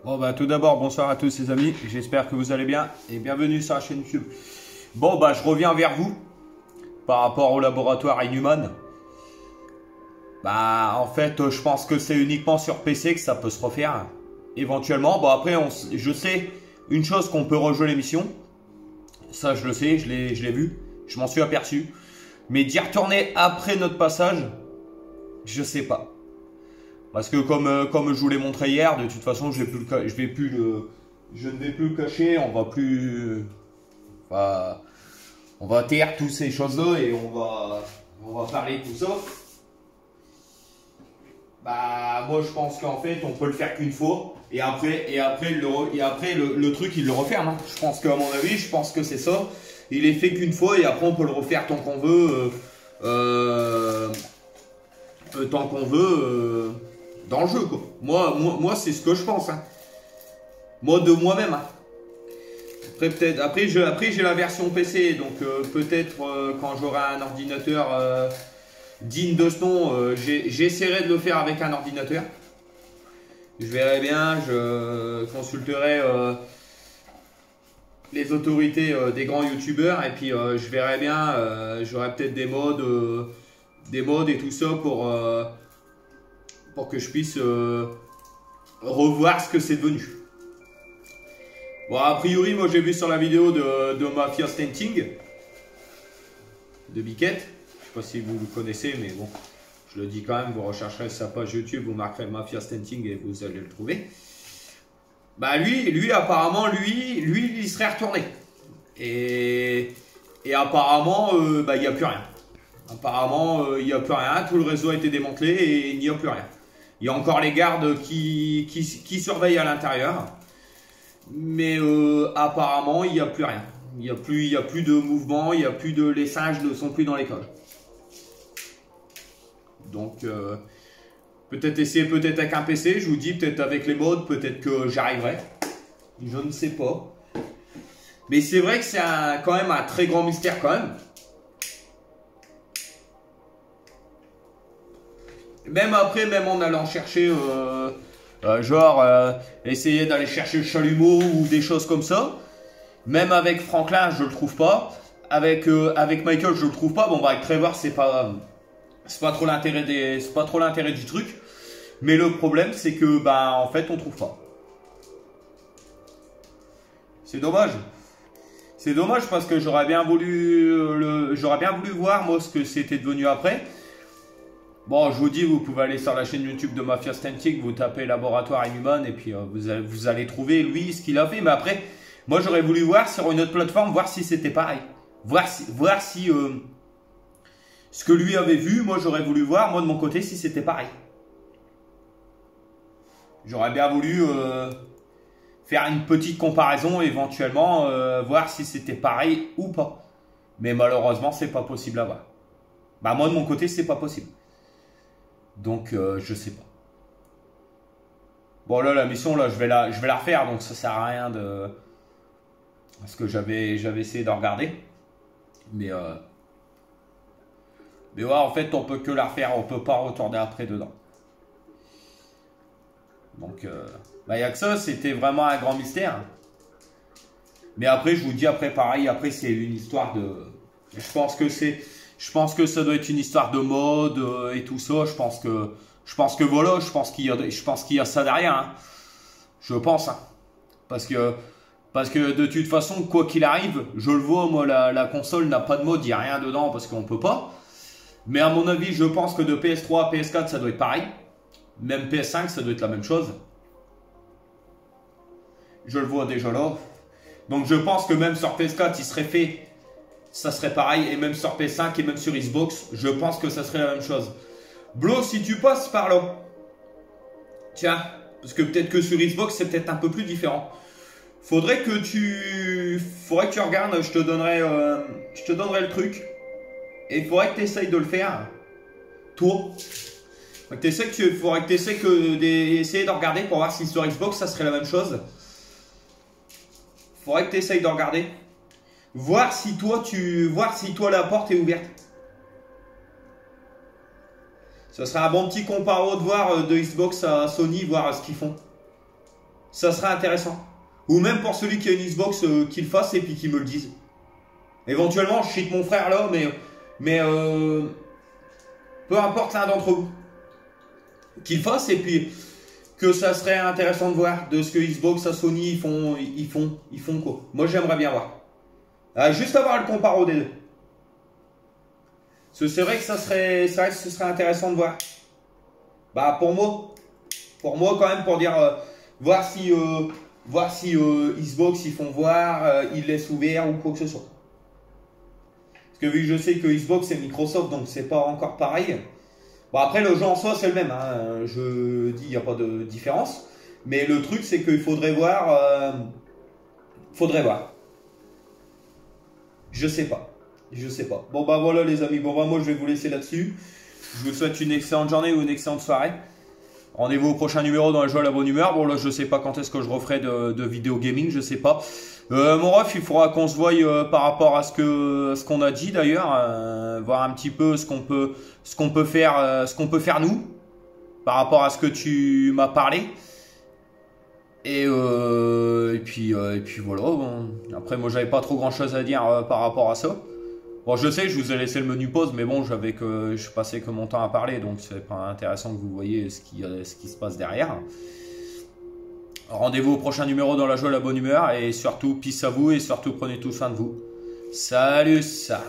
Bon bah tout d'abord bonsoir à tous les amis, j'espère que vous allez bien et bienvenue sur la chaîne YouTube. Bon bah je reviens vers vous par rapport au laboratoire Inhuman. Bah en fait je pense que c'est uniquement sur PC que ça peut se refaire éventuellement. Bon après je sais une chose qu'on peut rejouer l'émission, ça je le sais, je l'ai vu, je m'en suis aperçu. Mais d'y retourner après notre passage, je sais pas. Parce que comme je vous l'ai montré hier, de toute façon, je ne vais plus le cacher. On va taire toutes ces choses-là et on va parler de tout ça. Bah, moi, je pense qu'en fait, on peut le faire qu'une fois. Et après, le truc, il le referme. Hein. Je pense qu'à mon avis, je pense que c'est ça. Il est fait qu'une fois et après, on peut le refaire tant qu'on veut. Tant qu'on veut. Dans le jeu quoi. Moi c'est ce que je pense. Hein. Moi de moi-même. Hein. Après j'ai la version PC donc peut-être quand j'aurai un ordinateur digne de ce nom, j'essaierai de le faire avec un ordinateur. Je verrai bien, je consulterai les autorités des grands youtubeurs et puis je verrai bien, j'aurai peut-être des modes et tout ça pour que je puisse revoir ce que c'est devenu. Bon, a priori, moi j'ai vu sur la vidéo de Mafia Stenting, de Biquette. Je sais pas si vous le connaissez, mais bon, je le dis quand même, vous rechercherez sa page YouTube, vous marquerez Mafia Stenting et vous allez le trouver. Bah lui apparemment, lui, il serait retourné. Et apparemment, bah il n'y a plus rien. Apparemment, il n'y a plus rien, tout le réseau a été démantelé et il n'y a plus rien. Il y a encore les gardes qui surveillent à l'intérieur. Mais apparemment, il n'y a plus rien. Il n'y a plus de mouvement, il n'y a plus de... Les singes ne sont plus dans les cages. Donc, peut-être essayer peut-être avec un PC, je vous dis, peut-être avec les modes, peut-être que j'y arriverai. Je ne sais pas. Mais c'est vrai que c'est quand même un très grand mystère quand même. Même après, même en allant chercher, essayer d'aller chercher le chalumeau ou des choses comme ça. Même avec Franklin, je le trouve pas. Avec Michael, je le trouve pas. Bon, bah, avec Trevor, c'est pas trop l'intérêt du truc. Mais le problème, c'est que, bah, en fait, on trouve pas. C'est dommage. C'est dommage parce que j'aurais bien voulu voir, moi, ce que c'était devenu après. Bon, je vous dis, vous pouvez aller sur la chaîne YouTube de Mafia Stenting, vous tapez Laboratoire Inhuman et puis vous allez trouver lui ce qu'il a fait. Mais après, moi j'aurais voulu voir sur une autre plateforme, voir si c'était pareil. Voir si ce que lui avait vu, moi j'aurais voulu voir, moi de mon côté, si c'était pareil. J'aurais bien voulu faire une petite comparaison, éventuellement, voir si c'était pareil ou pas. Mais malheureusement, c'est pas possible à voir. Bah moi de mon côté, c'est pas possible. Donc je sais pas. Bon là la mission là je vais la refaire donc ça sert à rien de parce que j'avais essayé de regarder mais ouais en fait on peut que la refaire, on peut pas retourner après dedans. Donc bah y a que ça, c'était vraiment un grand mystère. Mais après je vous dis après pareil, après c'est une histoire de je pense que ça doit être une histoire de mode et tout ça. Je pense que voilà, je pense qu'il y a ça derrière. Hein. Je pense. Hein. Parce que de toute façon, quoi qu'il arrive, je le vois, moi, la console n'a pas de mode, il n'y a rien dedans parce qu'on peut pas. Mais à mon avis, je pense que de PS3 à PS4, ça doit être pareil. Même PS5, ça doit être la même chose. Je le vois déjà là. Donc je pense que même sur PS4, il serait fait... Ça serait pareil, et même sur PS5 et même sur Xbox, je pense que ça serait la même chose. Blo, si tu passes par là, tiens, parce que peut-être que sur Xbox, c'est peut-être un peu plus différent. Faudrait que tu regardes, je te donnerai le truc, et il faudrait que tu essayes de le faire, toi. Faudrait que tu essayes d'essayer de regarder pour voir si sur Xbox, ça serait la même chose. Faudrait que tu essayes de regarder. Voir si toi la porte est ouverte. Ce serait un bon petit comparo de voir de Xbox à Sony, voir ce qu'ils font. Ça serait intéressant. Ou même pour celui qui a une Xbox, qu'il fasse et puis qu'il me le dise. Éventuellement, je cite mon frère là, mais peu importe l'un d'entre vous. Qu'il fasse et puis que ça serait intéressant de voir de ce que Xbox à Sony ils font quoi. Moi j'aimerais bien voir. Juste avoir le comparo des deux. Parce que c'est vrai que ce serait intéressant de voir. Bah pour moi quand même pour dire voir si Xbox ils font voir, ils laissent ouvert ou quoi que ce soit. Parce que vu que je sais que Xbox c'est Microsoft donc c'est pas encore pareil. Bon après le jeu en soi c'est le même, hein. Je dis il n'y a pas de différence. Mais le truc c'est qu'il faudrait voir. Je sais pas. Bon bah voilà les amis, bon bah moi je vais vous laisser là-dessus. Je vous souhaite une excellente journée ou une excellente soirée. Rendez-vous au prochain numéro dans le jeu à la bonne humeur. Bon là je sais pas quand est-ce que je referai de vidéo gaming, je sais pas. Mon ref, il faudra qu'on se voie par rapport à ce qu'on a dit d'ailleurs, voir un petit peu ce qu'on peut faire nous, par rapport à ce que tu m'as parlé. Et puis voilà. Bon. Après moi j'avais pas trop grand chose à dire par rapport à ça. Bon je sais, je vous ai laissé le menu pause, mais bon je passais que mon temps à parler, donc c'est pas intéressant que vous voyez ce qui se passe derrière. Rendez-vous au prochain numéro dans la joie, la bonne humeur, et surtout peace à vous et surtout prenez tout soin de vous. Salut ça.